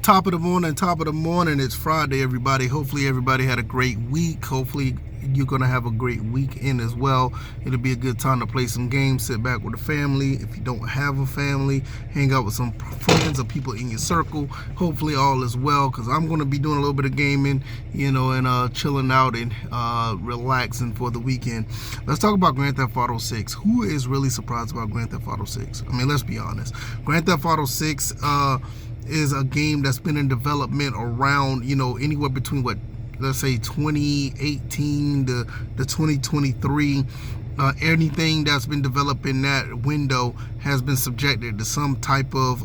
Top of the morning. It's Friday, everybody. Hopefully, everybody had a great week. Hopefully, you're going to have a great weekend as well. It'll be a good time to play some games, sit back with the family. If you don't have a family, hang out with some friends or people in your circle. Hopefully, all is well, because I'm going to be doing a little bit of gaming, and chilling out and relaxing for the weekend. Let's talk about Grand Theft Auto 6. Who is really surprised about Grand Theft Auto 6? I mean, let's be honest. Grand Theft Auto 6, is a game that's been in development around, anywhere between let's say 2018 to 2023. Anything that's been developed in that window has been subjected to some type of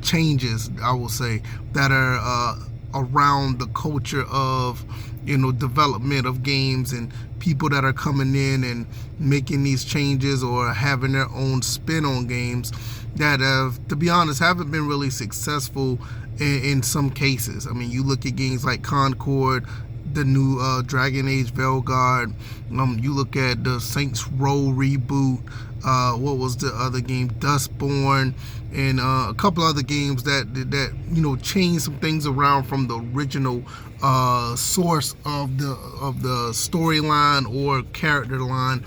changes, I will say, that are around the culture of development of games, and people that are coming in and making these changes or having their own spin on games that have, to be honest, haven't been really successful in some cases. I mean, you look at games like Concord, the new Dragon Age Veilguard. You look at the Saints Row reboot. What was the other game? Dustborn, and a couple other games that changed some things around from the original source of the storyline or character line.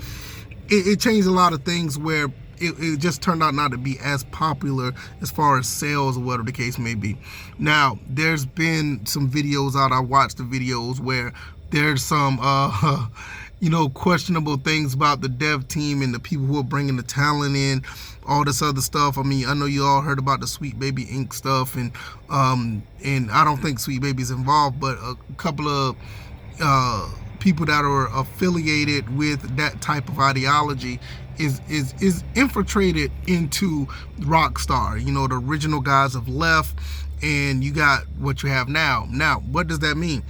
It changed a lot of things where it just turned out not to be as popular as far as sales or whatever the case may be. Now, there's been some videos out. I watched the videos where there's some questionable things about the dev team and the people who are bringing the talent in, all this other stuff. I mean, I know you all heard about the Sweet Baby Inc. stuff, and I don't think Sweet Baby's involved, but a couple of people that are affiliated with that type of ideology is infiltrated into Rockstar. The original guys have left, and you got what you have now. Now, what does that mean?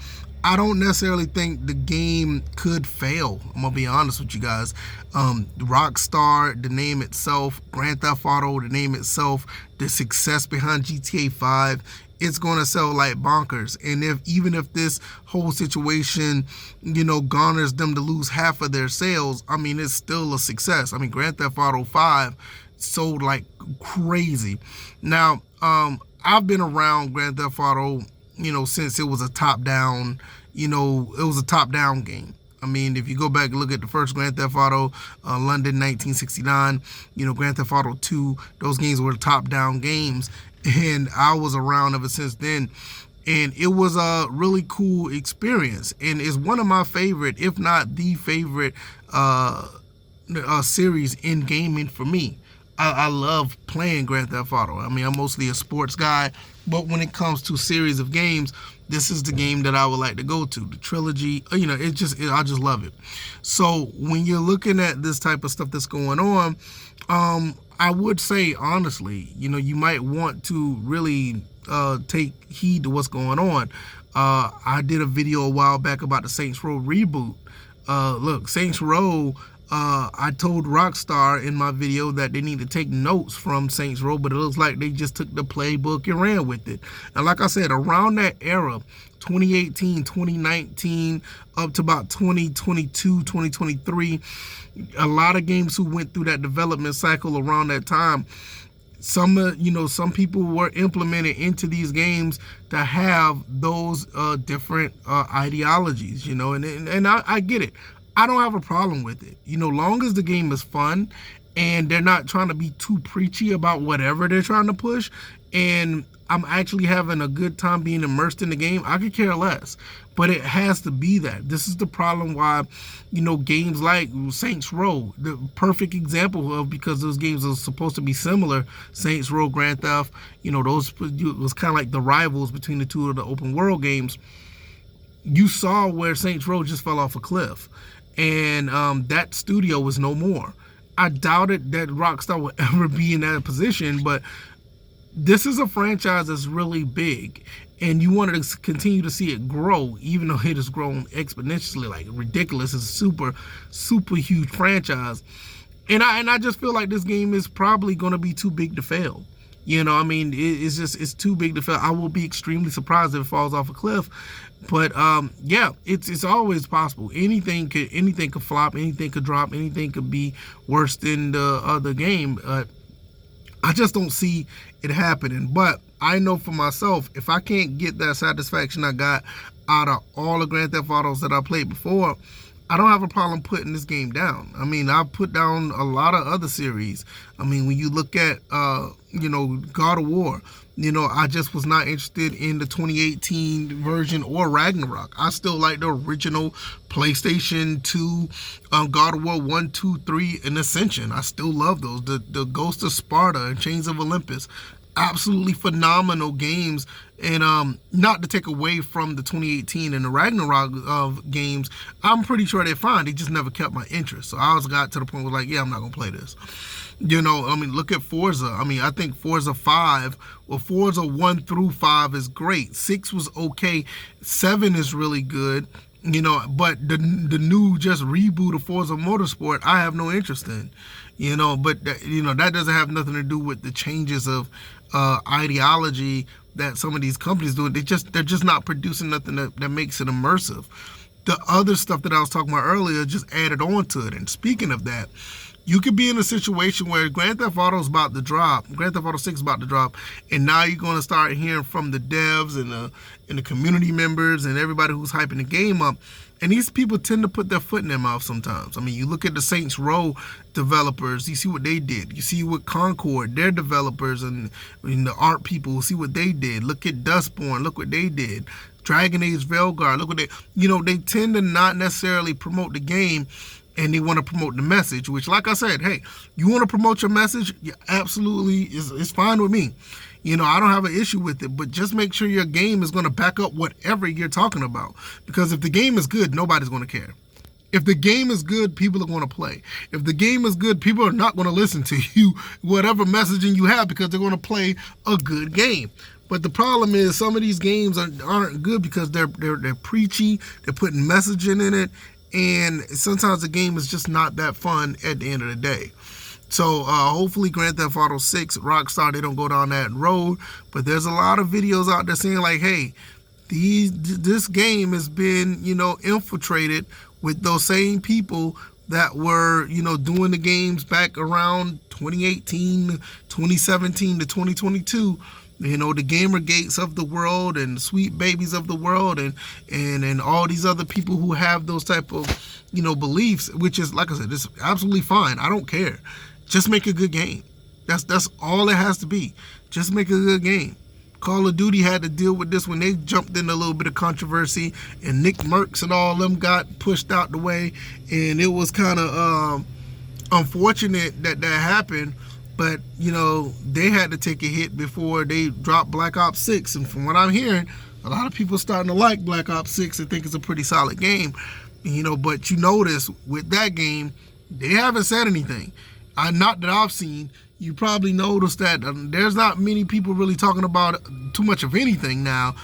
I don't necessarily think the game could fail. I'm gonna be honest with you guys. Rockstar, the name itself, Grand Theft Auto, the name itself, the success behind GTA 5, it's gonna sell like bonkers. And even if this whole situation, garners them to lose half of their sales, I mean, it's still a success. I mean, Grand Theft Auto 5 sold like crazy. Now, I've been around Grand Theft Auto, since it was a top-down, game. I mean, if you go back and look at the first Grand Theft Auto, London 1969, Grand Theft Auto 2, those games were top-down games, and I was around ever since then. And it was a really cool experience, and it's one of my favorite, if not the favorite, series in gaming for me. I love playing Grand Theft Auto. I mean, I'm mostly a sports guy, but when it comes to series of games, this is the game that I would like to go to. The trilogy, I just love it. So when you're looking at this type of stuff that's going on, I would say, honestly, you might want to really take heed to what's going on. I did a video a while back about the Saints Row reboot. Look, Saints Row, I told Rockstar in my video that they need to take notes from Saints Row, but it looks like they just took the playbook and ran with it. And like I said, around that era, 2018, 2019, up to about 2022, 2023, a lot of games who went through that development cycle around that time, some people were implemented into these games to have those different ideologies, and I get it. I don't have a problem with it. Long as the game is fun and they're not trying to be too preachy about whatever they're trying to push, and I'm actually having a good time being immersed in the game, I could care less. But it has to be that. This is the problem why, games like Saints Row, the perfect example of, because those games are supposed to be similar, Saints Row, Grand Theft, those was kind of like the rivals between the two of the open world games. You saw where Saints Row just fell off a cliff, and that studio was no more. I doubted that Rockstar would ever be in that position, but this is a franchise that's really big, and you wanted to continue to see it grow, even though it has grown exponentially, like ridiculous. It's a super, super huge franchise. And I just feel like this game is probably going to be too big to fail. It's too big to fail. I will be extremely surprised if it falls off a cliff. But it's always possible. Anything could flop, anything could drop, anything could be worse than the other game. I just don't see it happening. But I know for myself, if I can't get that satisfaction I got out of all the Grand Theft Autos that I played before, I don't have a problem putting this game down. I mean, I've put down a lot of other series. I mean, when you look at, God of War, I just was not interested in the 2018 version or Ragnarok. I still like the original PlayStation 2, God of War 1, 2, 3, and Ascension. I still love those. The Ghost of Sparta and Chains of Olympus. Absolutely phenomenal games. And not to take away from the 2018 and the Ragnarok games, I'm pretty sure they're fine. They just never kept my interest. So I got to the point where like, yeah, I'm not going to play this. Look at Forza. I think Forza 5, well, Forza 1 through 5 is great. 6 was okay. 7 is really good. But the new just reboot of Forza Motorsport, I have no interest in. But that doesn't have nothing to do with the changes of ideology that some of these companies do. They're just not producing nothing that makes it immersive. The other stuff that I was talking about earlier just added on to it. And speaking of that, you could be in a situation where Grand Theft Auto 6 is about to drop, and now you're going to start hearing from the devs and the community members and everybody who's hyping the game up. And these people tend to put their foot in their mouth sometimes. You look at the Saints Row developers, you see what they did. You see what Concord, their developers, and the art people, see what they did. Look at Dustborn, look what they did. Dragon Age Veilguard, look what they tend to not necessarily promote the game, and they want to promote the message, which, like I said, hey, you want to promote your message, absolutely, it's fine with me. I don't have an issue with it, but just make sure your game is going to back up whatever you're talking about. Because if the game is good, nobody's going to care. If the game is good, people are going to play. If the game is good, people are not going to listen to you, whatever messaging you have, because they're going to play a good game. But the problem is some of these games aren't good because they're preachy, they're putting messaging in it, and sometimes the game is just not that fun at the end of the day. So hopefully Grand Theft Auto 6, Rockstar, they don't go down that road. But there's a lot of videos out there saying like, hey, this game has been, infiltrated with those same people that were, doing the games back around 2018, 2017 to 2022. The Gamergates of the world and the Sweet Babies of the world and all these other people who have those type of, beliefs, which is, like I said, it's absolutely fine. I don't care. Just make a good game. That's all it has to be. Just make a good game. Call of Duty had to deal with this when they jumped in a little bit of controversy and Nick Merckx and all of them got pushed out the way, and it was kind of unfortunate that happened. But, they had to take a hit before they dropped Black Ops 6. And from what I'm hearing, a lot of people are starting to like Black Ops 6 and think it's a pretty solid game. But you notice with that game, they haven't said anything. Not that I've seen. You probably noticed that there's not many people really talking about too much of anything now.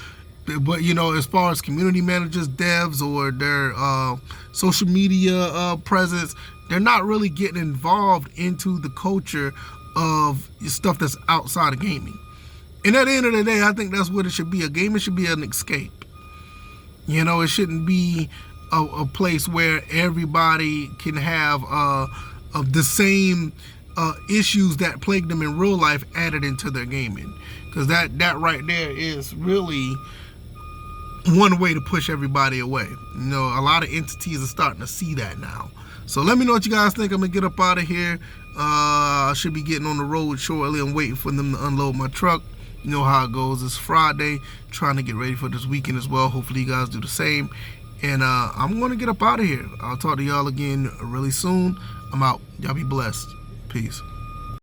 But, as far as community managers, devs, or their social media presence, they're not really getting involved into the culture of stuff that's outside of gaming. And at the end of the day, I think that's what it should be. A gaming should be an escape. It shouldn't be a place where everybody can have the same issues that plague them in real life added into their gaming. Because that right there is really one way to push everybody away. A lot of entities are starting to see that now. So let me know what you guys think. I'm going to get up out of here. I should be getting on the road shortly. I'm waiting for them to unload my truck. You know how it goes. It's Friday. Trying to get ready for this weekend as well. Hopefully you guys do the same. And I'm going to get up out of here. I'll talk to y'all again really soon. I'm out. Y'all be blessed. Peace.